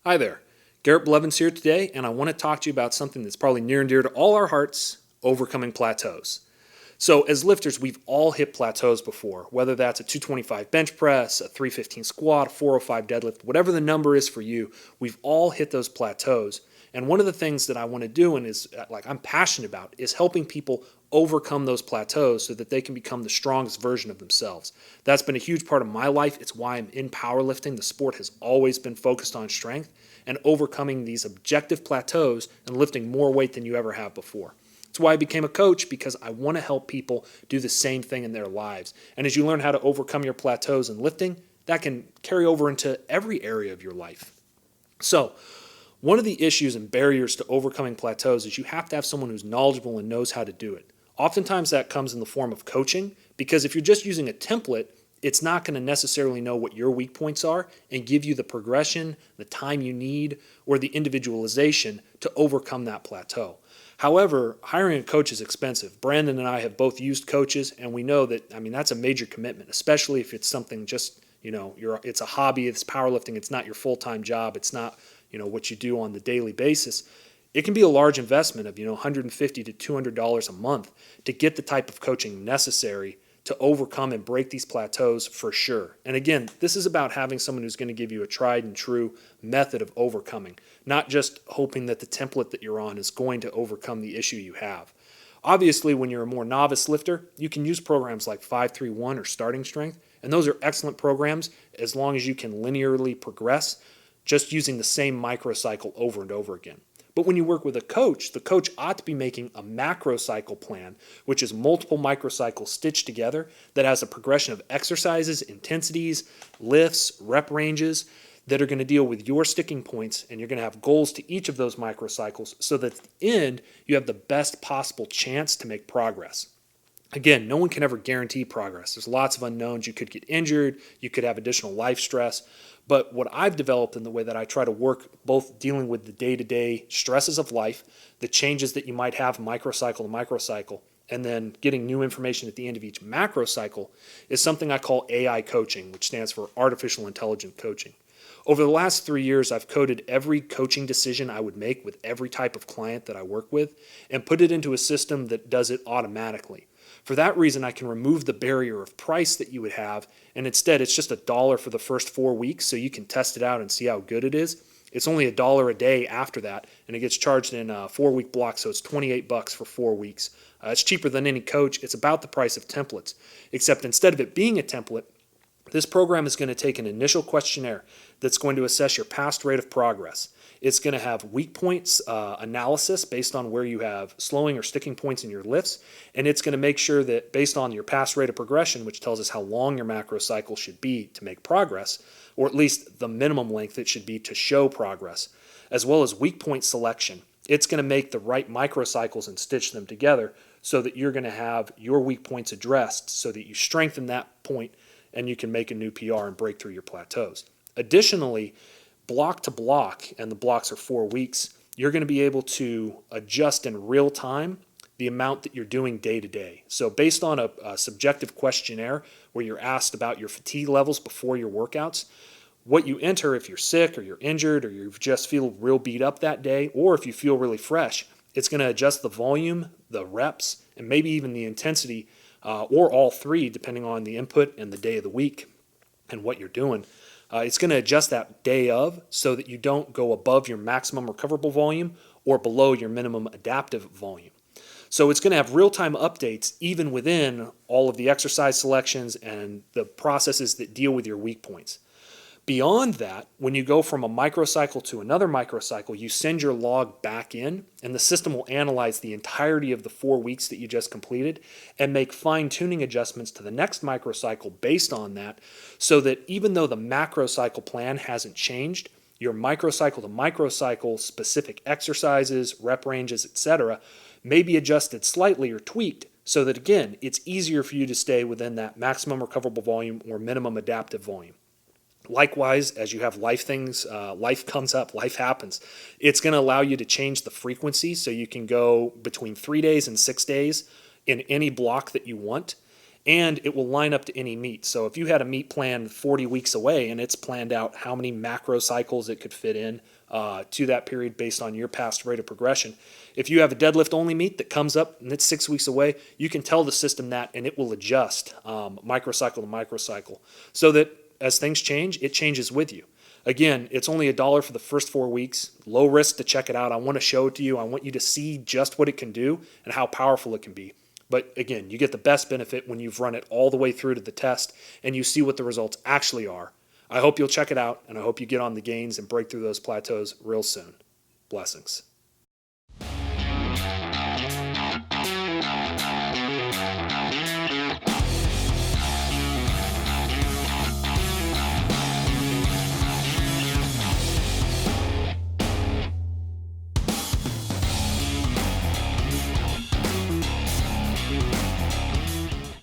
Hi there, Garrett Blevins here today, and I want to talk to you about something that's probably near and dear to all our hearts, overcoming plateaus. So as lifters, we've all hit plateaus before, whether that's a 225 bench press, a 315 squat, a 405 deadlift, whatever the number is for you, we've all hit those plateaus. And one of the things that I want to do and is like I'm passionate about is helping people overcome those plateaus so that they can become the strongest version of themselves. That's been a huge part of my life. It's why I'm in powerlifting. The sport has always been focused on strength and overcoming these objective plateaus and lifting more weight than you ever have before. That's why I became a coach, because I want to help people do the same thing in their lives. And as you learn how to overcome your plateaus in lifting, that can carry over into every area of your life. So, one of the issues and barriers to overcoming plateaus is you have to have someone who's knowledgeable and knows how to do it. Oftentimes that comes in the form of coaching, because if you're just using a template, it's not going to necessarily know what your weak points are and give you the progression, the time you need, or the individualization to overcome that plateau. However, hiring a coach is expensive. Brandon and I have both used coaches, and we know that, that's a major commitment, especially if it's something just, it's a hobby, it's powerlifting, it's not your full-time job, it's not, what you do on the daily basis. It can be a large investment of, $150 to $200 a month to get the type of coaching necessary to overcome and break these plateaus for sure. And again, this is about having someone who's going to give you a tried and true method of overcoming, not just hoping that the template that you're on is going to overcome the issue you have. Obviously, when you're a more novice lifter, you can use programs like 531 or Starting Strength, and those are excellent programs as long as you can linearly progress just using the same microcycle over and over again. But when you work with a coach, the coach ought to be making a macrocycle plan, which is multiple microcycles stitched together that has a progression of exercises, intensities, lifts, rep ranges that are going to deal with your sticking points, and you're going to have goals to each of those microcycles so that at the end you have the best possible chance to make progress. Again, no one can ever guarantee progress. There's lots of unknowns. You could get injured, you could have additional life stress. But what I've developed in the way that I try to work both dealing with the day-to-day stresses of life, the changes that you might have microcycle to microcycle, and then getting new information at the end of each macrocycle is something I call AI coaching, which stands for Artificial Intelligent Coaching. Over the last 3 years, I've coded every coaching decision I would make with every type of client that I work with and put it into a system that does it automatically. For that reason, I can remove the barrier of price that you would have, and instead it's just $1 for the first 4 weeks so you can test it out and see how good it is. It's only $1 a day after that, and it gets charged in a 4-week block, so it's $28 for 4 weeks. It's cheaper than any coach. It's about the price of templates, except instead of it being a template, this program is going to take an initial questionnaire that's going to assess your past rate of progress. It's going to have weak points analysis based on where you have slowing or sticking points in your lifts, and it's going to make sure that based on your past rate of progression, which tells us how long your macro cycle should be to make progress, or at least the minimum length it should be to show progress, as well as weak point selection. It's going to make the right microcycles and stitch them together so that you're going to have your weak points addressed so that you strengthen that point and you can make a new PR and break through your plateaus. Additionally, block to block, and the blocks are 4 weeks, you're going to be able to adjust in real time the amount that you're doing day to day. So based on a subjective questionnaire where you're asked about your fatigue levels before your workouts, what you enter if you're sick or you're injured or you just feel real beat up that day, or if you feel really fresh, it's going to adjust the volume, the reps, and maybe even the intensity, or all three depending on the input and the day of the week and what you're doing. It's going to adjust that day of so that you don't go above your maximum recoverable volume or below your minimum adaptive volume. So it's going to have real-time updates even within all of the exercise selections and the processes that deal with your weak points. Beyond that, when you go from a microcycle to another microcycle, you send your log back in, and the system will analyze the entirety of the 4 weeks that you just completed and make fine-tuning adjustments to the next microcycle based on that, so that even though the macrocycle plan hasn't changed, your microcycle to microcycle specific exercises, rep ranges, etc., may be adjusted slightly or tweaked so that, again, it's easier for you to stay within that maximum recoverable volume or minimum adaptive volume. Likewise, as you have life things, life comes up, life happens. It's going to allow you to change the frequency so you can go between 3 days and 6 days in any block that you want. and it will line up to any meet. So if you had a meet planned 40 weeks away and it's planned out how many macro cycles it could fit in to that period based on your past rate of progression, if you have a deadlift only meet that comes up and it's 6 weeks away, you can tell the system that and it will adjust microcycle to microcycle so that as things change, it changes with you. Again, it's only $1 for the first 4 weeks, low risk to check it out. I want to show it to you. I want you to see just what it can do and how powerful it can be. But again, you get the best benefit when you've run it all the way through to the test and you see what the results actually are. I hope you'll check it out, and I hope you get on the gains and break through those plateaus real soon. Blessings.